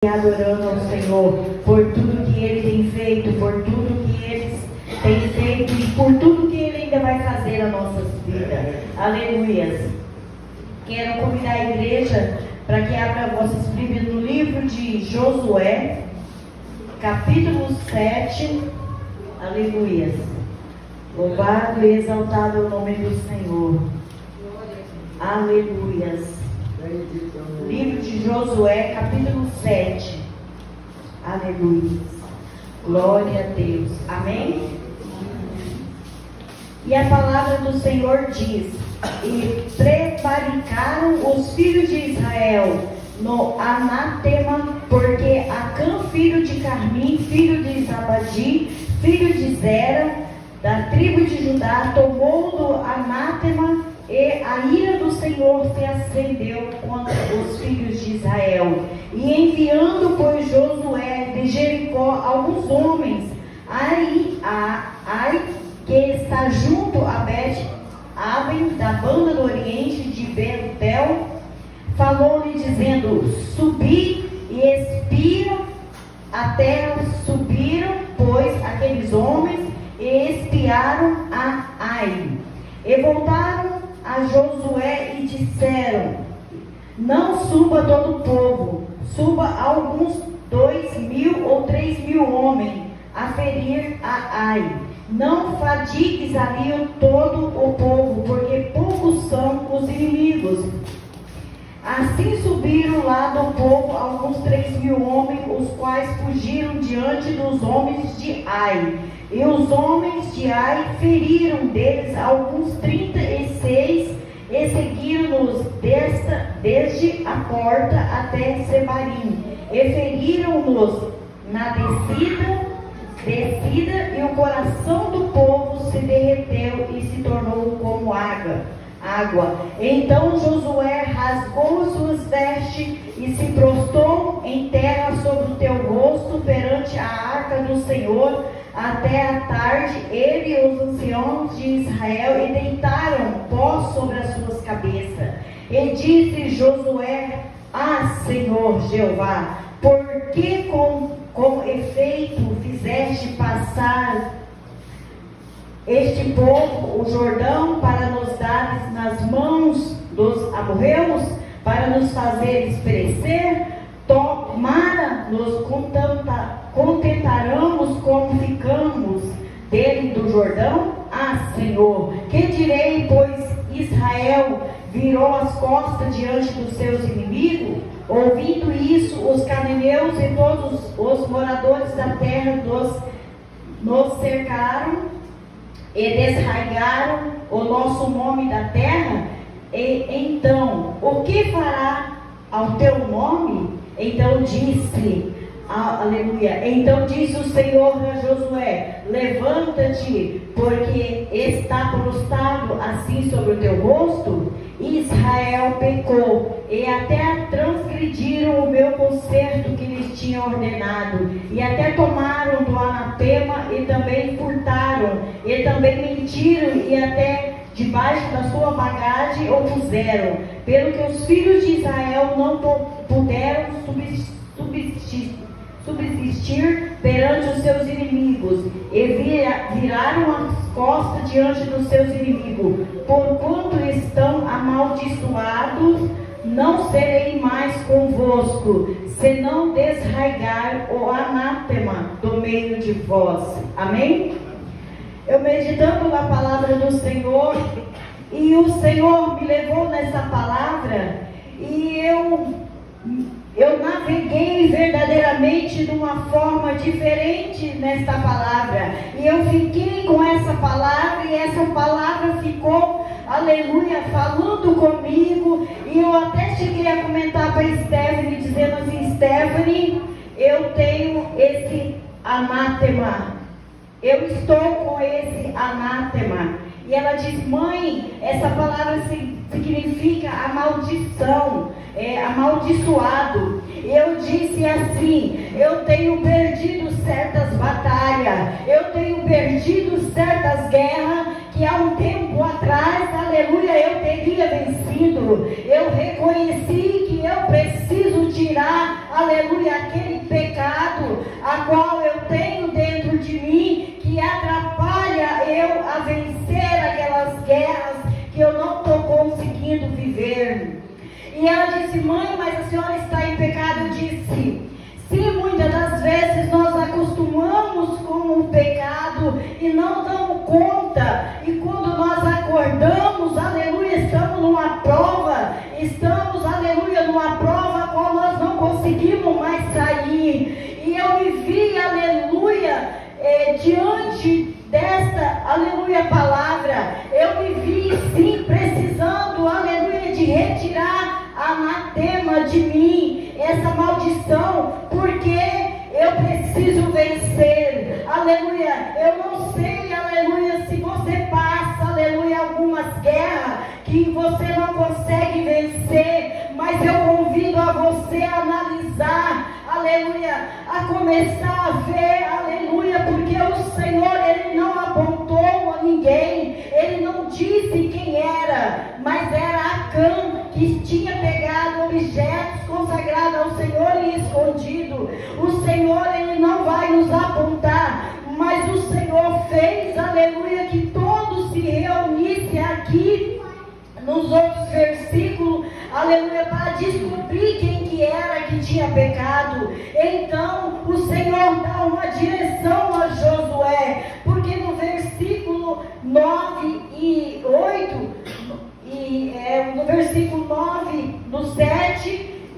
Adorando ao Senhor por tudo que Ele tem feito, por tudo que Ele tem feito e por tudo que Ele ainda vai fazer na nossa vida. Aleluias. Quero convidar a igreja para que abra vossas Bíblias no livro de Josué, capítulo 7. Aleluias. Louvado e exaltado é o nome do Senhor. Aleluias. Livro de Josué, capítulo 7. Aleluia. Glória a Deus. Amém? E a palavra do Senhor diz: e prevaricaram os filhos de Israel no anátema, porque Acã, filho de Carmim, filho de Zabadi, filho de Zera, da tribo de Judá, tomou do anátema, e a ira do Senhor se acendeu contra os filhos de Israel. E enviando, pois, Josué de Jericó alguns homens, Ai, que está junto a Bet-Aven, da banda do oriente de Betel, falou-lhe dizendo: subi e espia a terra. Subiram, pois, aqueles homens e espiaram a Ai. E voltaram a Josué e disseram: não suba todo o povo, suba alguns 2.000 ou 3.000 homens a ferir a Ai. Não fatigues ali todo o povo, porque poucos são os inimigos. Assim subiram lá do povo alguns 3.000 homens, os quais fugiram diante dos homens de Ai. E os homens de Ai feriram deles alguns 36 e seguiram-nos desde a porta até Sebarim. E feriram-nos na descida, e o coração do povo se derreteu e se tornou como água. Então Josué rasgou suas vestes e se prostrou em terra sobre o teu rosto perante a arca do Senhor até a tarde, ele e os anciãos de Israel, e deitaram pó sobre as suas cabeças. E disse Josué: Senhor Jeová, por que com efeito fizeste passar este povo o Jordão para nos dar nas mãos dos amorreus, para nos fazeres perecer? Tomara nos contentaremos como ficamos dele do Jordão? Senhor, que direi, pois Israel virou as costas diante dos seus inimigos? Ouvindo isso, os cananeus e todos os moradores da terra nos cercaram e desraigaram o nosso nome da terra. E então, o que fará ao teu nome? Então disse, aleluia, então disse o Senhor a Josué: levanta-te, porque está prostrado assim sobre o teu rosto. Israel pecou, e até transgrediram o meu concerto que lhes tinha ordenado, e até tomaram do anatema, e também furtaram, e também mentiram, e até debaixo da sua bagagem o puseram, pelo que os filhos de Israel não puderam subsistir perante os seus inimigos, e viraram as costas diante dos seus inimigos. Porquanto estão amaldiçoados, não serei mais convosco, senão desraigar o anátema do meio de vós. Amém? Eu meditando na palavra do Senhor, e o Senhor me levou nessa palavra, e eu naveguei verdadeiramente de uma forma diferente nesta palavra, e eu fiquei com essa palavra, e essa palavra ficou, aleluia, falando comigo. E eu até cheguei a comentar para Stephanie, dizendo assim: Stephanie, eu tenho esse anátema, eu estou com esse anátema. E ela diz: mãe, essa palavra significa a maldição, amaldiçoado. Eu disse assim: eu tenho perdido certas batalhas, eu tenho perdido certas guerras que há um tempo atrás, aleluia, eu teria vencido. Eu reconheci que eu preciso tirar, aleluia, aquele pecado a qual eu tenho dentro de mim, que atrapalha eu a vencer aquelas guerras que eu não estou conseguindo viver. E ela disse: mãe, mas a senhora está em pecado? Eu disse: sim, muitas das vezes nós acostumamos com o pecado e não damos conta. E quando nós acordamos, aleluia, estamos numa prova, aleluia, numa prova a qual nós não conseguimos mais sair. E eu me vi, aleluia, diante desta, aleluia, palavra, eu me vi sim precisando, aleluia, de retirar anatema de mim, essa maldição, porque eu preciso vencer, aleluia. Eu não sei, aleluia, se você passa, aleluia, algumas guerras que você não consegue vencer, mas eu convido a você a analisar, aleluia, a começar a ver, aleluia, porque o Senhor, Ele não apontou a ninguém, Ele não disse quem era, mas era Acã, que tinha pegado objetos consagrados ao Senhor e escondido. O Senhor, Ele não vai nos apontar, mas o Senhor fez, aleluia, que todos se reunissem aqui nos outros versículos, aleluia, para descobrir quem que era que tinha pecado. Então o Senhor dá uma direção a Josué, porque no versículo 9 e 8, no versículo 9, no 7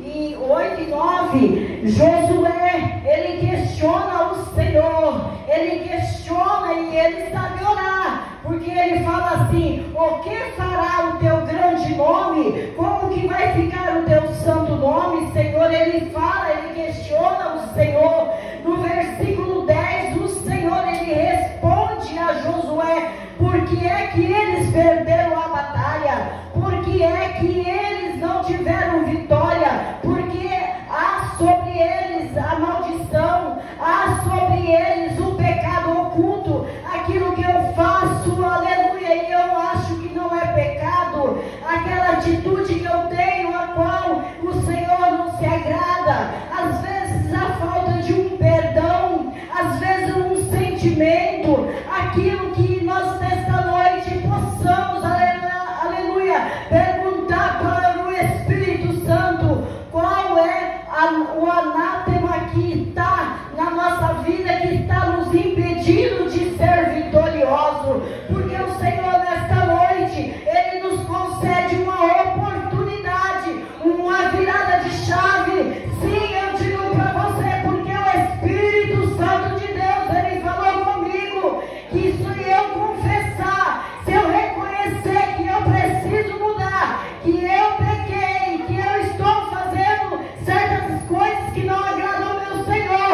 e 8 e 9, Josué, ele questiona o Senhor, ele questiona e ele sabe orar, porque ele fala assim: o que fará o teu grande nome? Como que vai ficar o teu santo nome, Senhor? Ele fala, ele questiona o Senhor. No versículo 10, o Senhor, ele responde a Josué: por que é que eles perderam a batalha? Por que é que eles não tiveram vitória? Porque há sobre eles a maldição, há sobre eles o pecado oculto, aquilo que eu faço, aleluia, e eu acho que não é pecado, aquela atitude que eu tenho, a qual o Senhor não se agrada, às vezes a falta de um perdão, às vezes um sentimento, aquilo que nós nesta noite possamos, aleluia, perguntar para o Espírito Santo: qual é o anátema que está na nossa vida, que está nos impedindo de ser vitorioso? Porque o Senhor nesta noite, Ele nos concede uma oportunidade, uma virada de chave. Sim, eu digo para você, porque o Espírito Santo de Deus, Ele falou comigo, que se eu confessar, se eu reconhecer que eu preciso mudar, que eu pequei, que eu estou fazendo certas coisas que não agradam ao meu Senhor,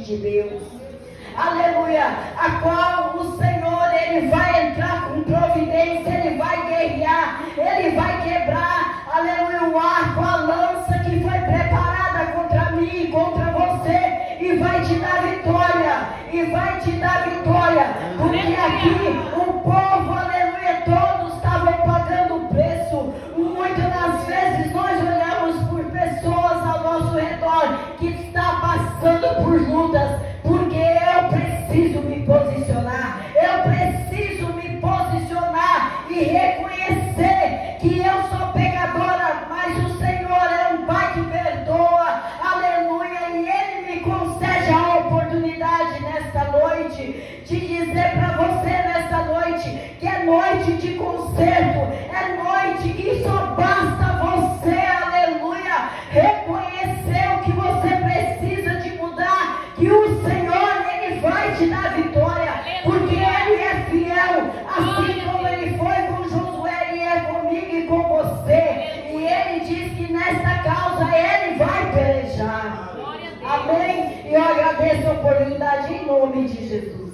de Deus. Aleluia, a qual o Senhor, Ele vai entrar com providência, Ele vai guerrear, Ele vai quebrar, aleluia, o arco, a lança que foi preparada contra mim e contra você, e vai te dar vitória, porque aqui o povo, aleluia, todos estavam pagando o preço. Muitas das vezes nós olhamos por pessoas ao nosso redor que estão passando por lutas, porque eu preciso me posicionar e reconhecer que eu sou pecadora, mas o Senhor é um Pai que perdoa, aleluia, e Ele me concede a oportunidade nesta noite de dizer para você nesta noite que é noite de conserto, é noite que só basta você, aleluia, reconhecer o que você precisa de mudar, que o Senhor, Ele vai te dar vitória, porque Ele é fiel, assim como Ele foi com Josué, Ele é comigo e com você, e Ele diz que nesta causa Ele vai pelejar. Amém? E eu agradeço a oportunidade em nome de Jesus.